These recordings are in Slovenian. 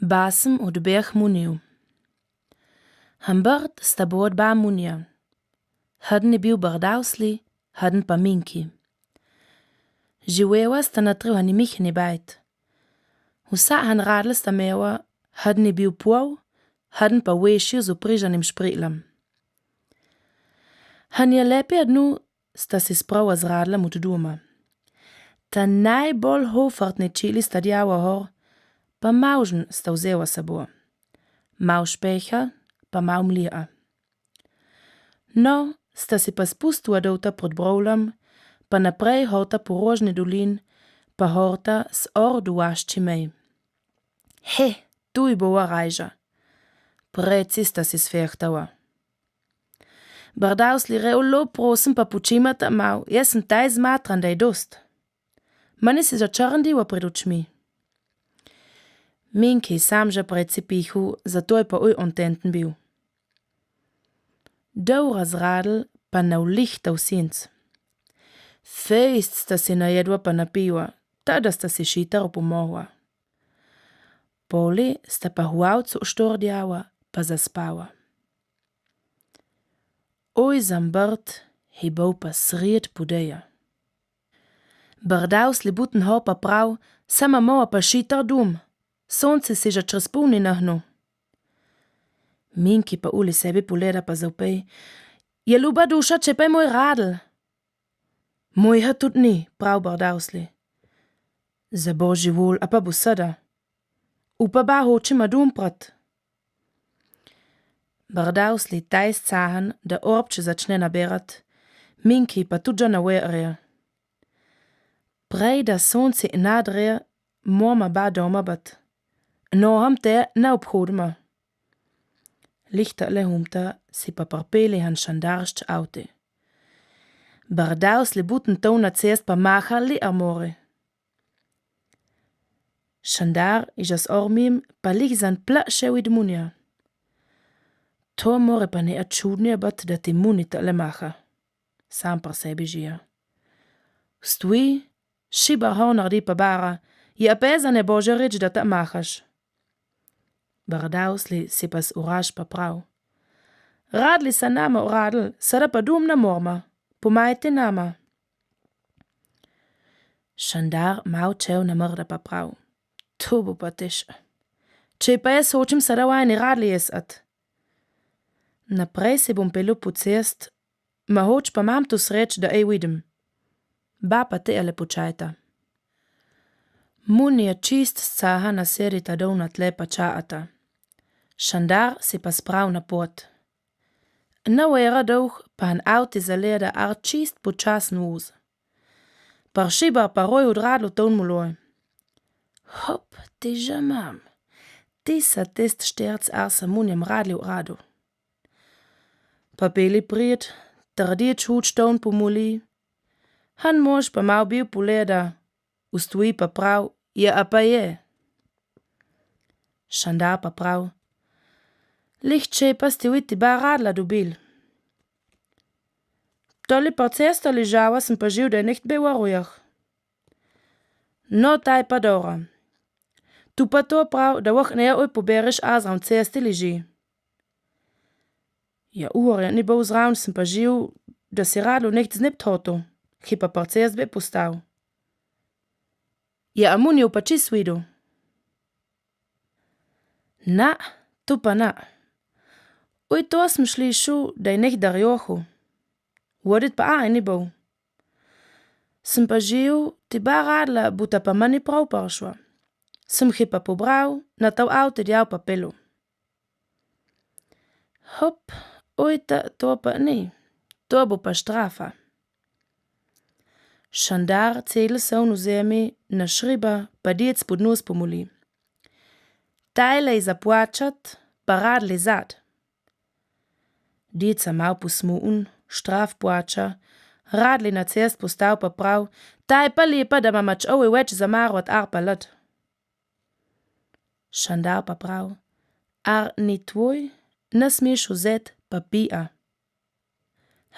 Basem od DBA MUNIJA. Hambәrt sta DBA MUNIJA. Hәdәn je bil Brdavsli, hәdәn pa Minki. Živela sta na trivani mihni bajt. Vsa han radle sta mewa, hәdәn je bil pol, hәdәn pa vešil z uprižanim špritlam. Han je lepi dnu sta si sprava z radlem od doma. Ta najbolj hofartni čili sta djava hor, pa maužen sta vzela sabo. Mau špeha, pa mau mlija. No, sta si pa spustila dovta pod brovlem, pa naprej horta po rožni dolin, pa horta s ordu vašči mej. He, tuj bova rajža. Preci sta si sfehtala. Brdavsli reolo prosim pa počimata mau, jaz sem taj zmatran, da je dost. Mani si začrndiva pred očmi. Minki sam že preci pihu, zato je pa oj ontenten bil. Dovra z radl pa navlihtav sinc. Fejst sta si najedva pa napila, tada sta si šitaro pomogla. Poli sta pa huavcu uštordjala pa zaspala. Oj Hambәrt je bil pa sred pudeja. Brdavsli buten ho pa prav, sama moja pa šitar dum. Sonce si že čez polni nahnu. Minki pa uli sebi pogleda pa zaupej. Je ljuba duša, če pa je moj radl. Mojha tudi ni, prav Brdavsli. Za božji vol, a pa bo sada. Upa ba hočima dumprat. Brdavsli taj scahan, da orbče začne naberat. Minki pa tudi že naverja. Prej da sonce nadreje, moramo ba doma bat. Noham te ne obhodima. Lichta le humta si pa parpeli han šandaršč avte. Brdavsli buten to na cest pa maha li amore. Šandar ižas ormim pa lich zan plašev id munja. To more pa ne čudnije bat, da ti munita le maha. Sam par sebi žija. Stui, šiba honar di pa bara, je apeza ne bože reč, da ta mahaš. Brdavsli si pa s uraž pa prav. Radli sa nama uradl, sada pa dum na morma, pomajte nama. Šandar maučev na mrda pa prav. To bo pa tež. Če pa jaz hočem sada vajni radli jesat. Naprej se bom pelil po cest, ma hoč pa mam tu sreč, da vidim. Ba pa te ale počajta. Munija čist scaha na serita dovna tle pa čaata. Šandar si pa sprav na pot. Na vera dolh pa han avti zaleda ar čist počasn vuz. Par šibar pa roj od radlu ton muloj. Hop, ti že mam. Ti sa test šterc ar sa munjem radli v radu. Pa beli prijet, tardič huč ton pomuli. Han mož pa mal bil poleda, ustoji pa prav, je a pa je. Šandar pa prav. Lichtče pa ste viti ba radla dobil. Toli pa cesta ležava sem pa živ, da je nicht bil v rojah. No, taj pa dora. Tu pa to prav, da voh ne oj pobereš azram cesti leži. Ja, uhorja ni bil zravn, sem pa živ, da si radlo nicht znipt hoto, ki pa par cest bi postav. Ja, a muniju pa čist vidu. Na, tu pa na. Oj, to sem šlišu, da je nicht dar johu. Vodit pa aj ni bil. Sem pa živ, ti ba radla, buta pa mani prav paršva. Sem hi pa pobral, na tav avte djav pa pelu. Hop, oj, to pa ni. To bo pa štrafa. Šandar cedl se v zemi, na šriba pa djec pod nos pomoli. Tajle je zaplačat, pa radli zad. Djeca mal posmu'un, štraf plača, radli na cest postav pa prav, taj pa lepa, da ma mač ove več zamarvat ar pa led. Šandar pa prav, ar ni tvoj, ne smeš vzet pa pija.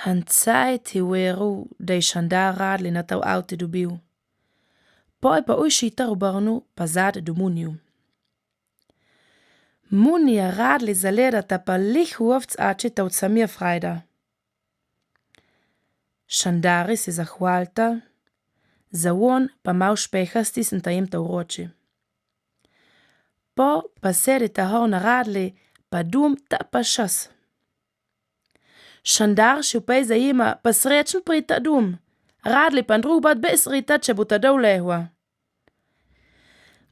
Han caj ti veru, da je Šandar radli na tav avte dobil. Poj pa oj šitar v Brnu, pa zad do Muniju. Munija radli zaledata pa lihovc ačita od samija frajda. Šandari se zahvalta, za on pa mal špeha stisnita jimta v roči. Po pa sedita hor na radli, pa dum ta pa šas. Šandar še upej za jima, pa srečen prita dum. Radli pa drubat bez rita, če bo ta dol lehua.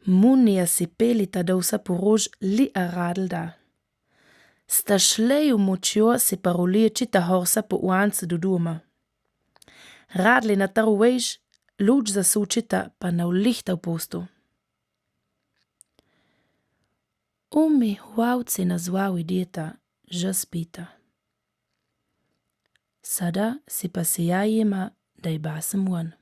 Munija si pelita dousa po rož li a radl da. Sta šleju močjo si pa rolečita horsa po uance do doma. Radli na taru vejš, luč zasučita pa na ulihta v postu. Umi huavci nazval ideta, že spita. Sada si pa se ja jima, da je basem on.